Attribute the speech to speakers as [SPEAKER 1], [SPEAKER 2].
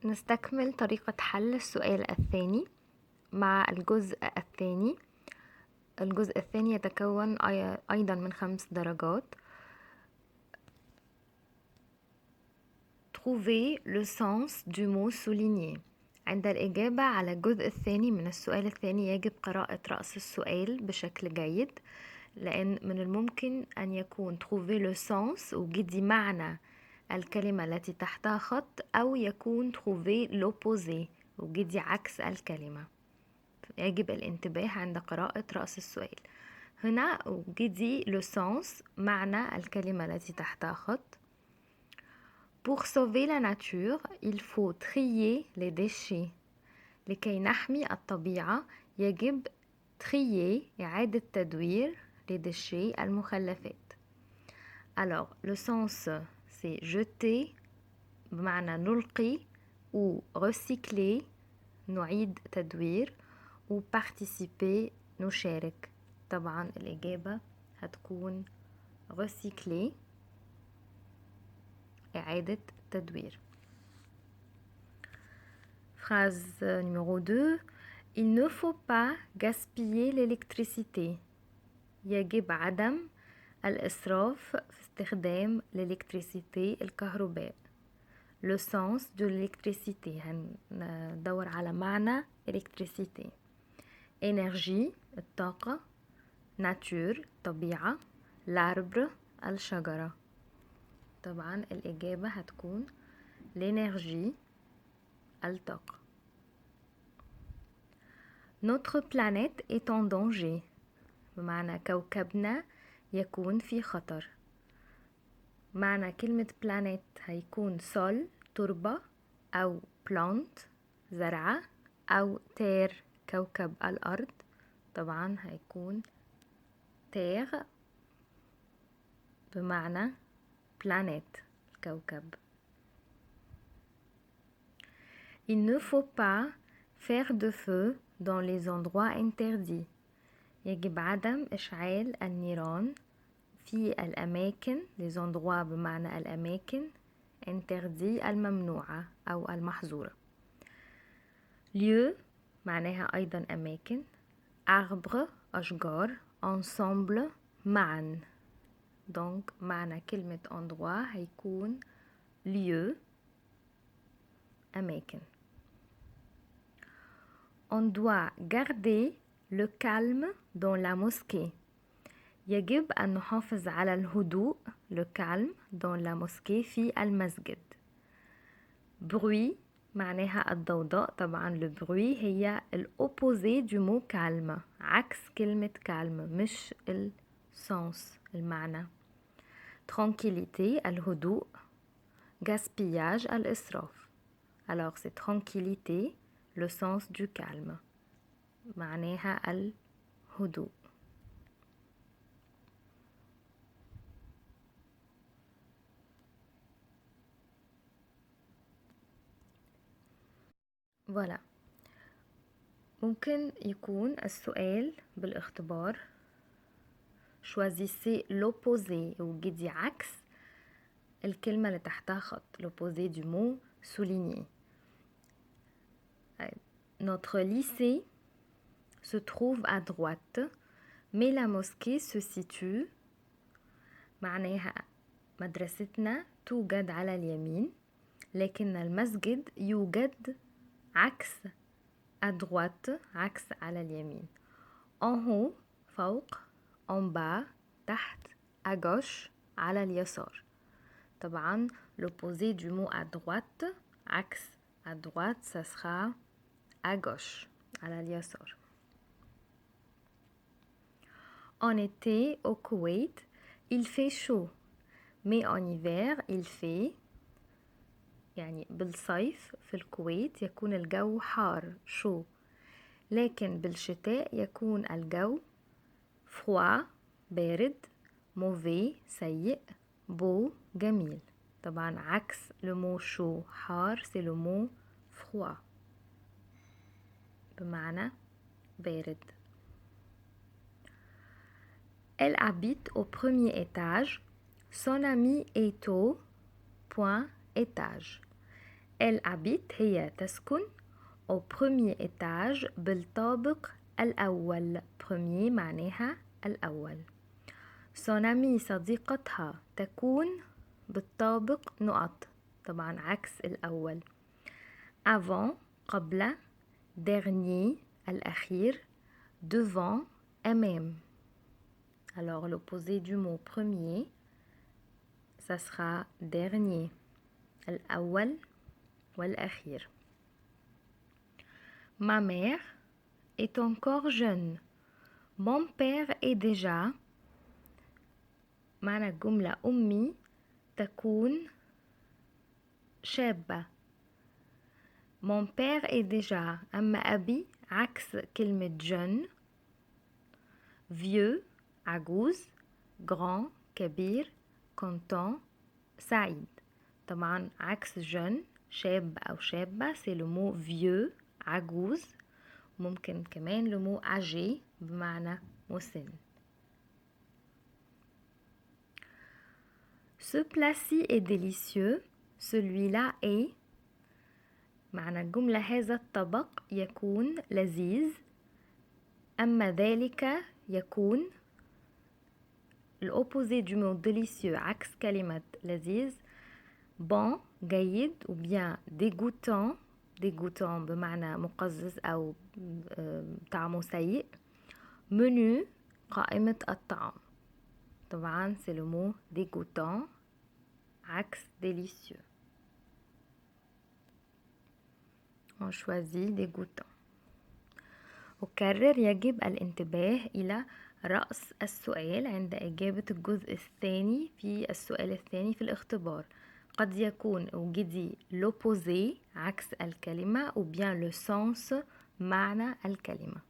[SPEAKER 1] نستكمل طريقة حل السؤال الثاني مع الجزء الثاني. الجزء الثاني يتكون أيضا من 5 درجات. Trouver le sens du mot souligné. عند الإجابة على الجزء الثاني من السؤال الثاني يجب قراءة رأس السؤال بشكل جيد، لأن من الممكن أن يكون trouver le sens وجدي معنى الكلمة التي تحتها خط، أو يكون trouver l'opposé وجدي عكس الكلمة. يجب الانتباه عند قراءة رأس السؤال. هنا وجدي le sens معنى الكلمة التي تحتها خط. Pour sauver la nature, il faut trier les déchets. لكي نحمي الطبيعة يجب trier إعادة تدوير les déchets المخلفات. Alors, le sens c'est jeter بمعنى نلقي، ou recycler نعيد تدوير، و participer نشارك. طبعا الإجابة هتكون recycler إعادة تدوير. Phrase numéro 2. Il ne faut pas gaspiller l'électricité. يجب عدم الإسراف في استخدام l'électricité الكهرباء. Le sens de l'électricité هندور على معنى électricité. énergie الطاقة، nature طبيعة، l'arbre الشجرة. طبعا الإجابة هتكون l'énergie الطاقة. Notre planète est en danger. بمعنى كوكبنا يكون في خطر. معنى كلمة planet هيكون sol تربة، أو plant زرعة، أو terre كوكب الأرض. طبعا هيكون terre بمعنى planet الكوكب. Il ne faut pas faire de feu dans les endroits interdits. يجب عدم إشعال النيران في الأماكن، les endroits بمعنى الأماكن، interdit الممنوعة أو المحظورة. lieu معناها أيضا أماكن، arbre أشجار، ensemble معا. donc معنى كلمة endroit هيكون lieu أماكن. On doit garder le calme dans la mosquée. يجب أن نحافظ على الهدوء le calme dans la mosquée في المسجد. bruit معناها الضوضاء. طبعا le bruit هي الopposé du mot calme، عكس كلمة calme مش sens المعنى. tranquillité الهدوء، gaspillage الإسراف. alors c'est tranquillité le sens du calme معناها الهدوء. voilà. ممكن يكون السؤال بالاختبار choisissez l'opposé وجدي عكس الكلمة اللي تحتها خط، l'opposé du mot souligné. Notre lycée se trouve à droite mais la mosquée se situe. معناها مدرستنا توجد على اليمين لكن المسجد يوجد عكس à droite عكس على اليمين. en haut فوق، en bas تحت، à gauche على اليسار. طبعا l'opposé du mot à droite عكس à droite ça sera à gauche على اليسار. En été au Koweït il fait chaud mais en hiver il fait، يعني بالصيف في الكويت يكون الجو حار شو، لكن بالشتاء يكون الجو froid بارد، mauvais سيء، beau جميل. طبعا عكس le mot chaud حار c'est le mot froid بمعنى بارد. Elle habite au premier étage. Son ami est au point étage. Elle habite هي تسكن au premier étage بالطابق الأول. premier معناها الأول. son amie صديقتها تكون بالطابق نقط، طبعا عكس الأول. avant قبل، dernier الأخير، devant أمام. alors l'opposé du mot premier ça sera dernier، الأول والأخير. ma mère est encore jeune. mon père est déjà، معنى الجملة أمي تكون شابة. mon père est déjà، أما أبي عكس كلمة jeune. vieux عجوز، grand كبير، content سعيد. طبعا عكس jeune شاب أو شابة c'est le mot vieux عجوز. ممكن كمان le mot âgé بمعنى مسن. ce plat-ci est délicieux. celui-là est، معنى الجملة هذا الطبق يكون لذيذ. أما ذلك يكون، الأوبوزي du mot délicieux عكس كلمة لذيذ bon جيد، ou bien dégoûtant dégoûtant بمعنى مقزز أو طعمه سيء. menu قائمة الطعام، طبعا c'est le mot dégoûtant عكس délicieux. on choisit dégoûtant. أكرر يجب الانتباه إلى رأس السؤال عند إجابة الجزء الثاني في السؤال الثاني في الاختبار. قد يكون وجدي l'opposé عكس الكلمة، ou bien le sens معنى الكلمة.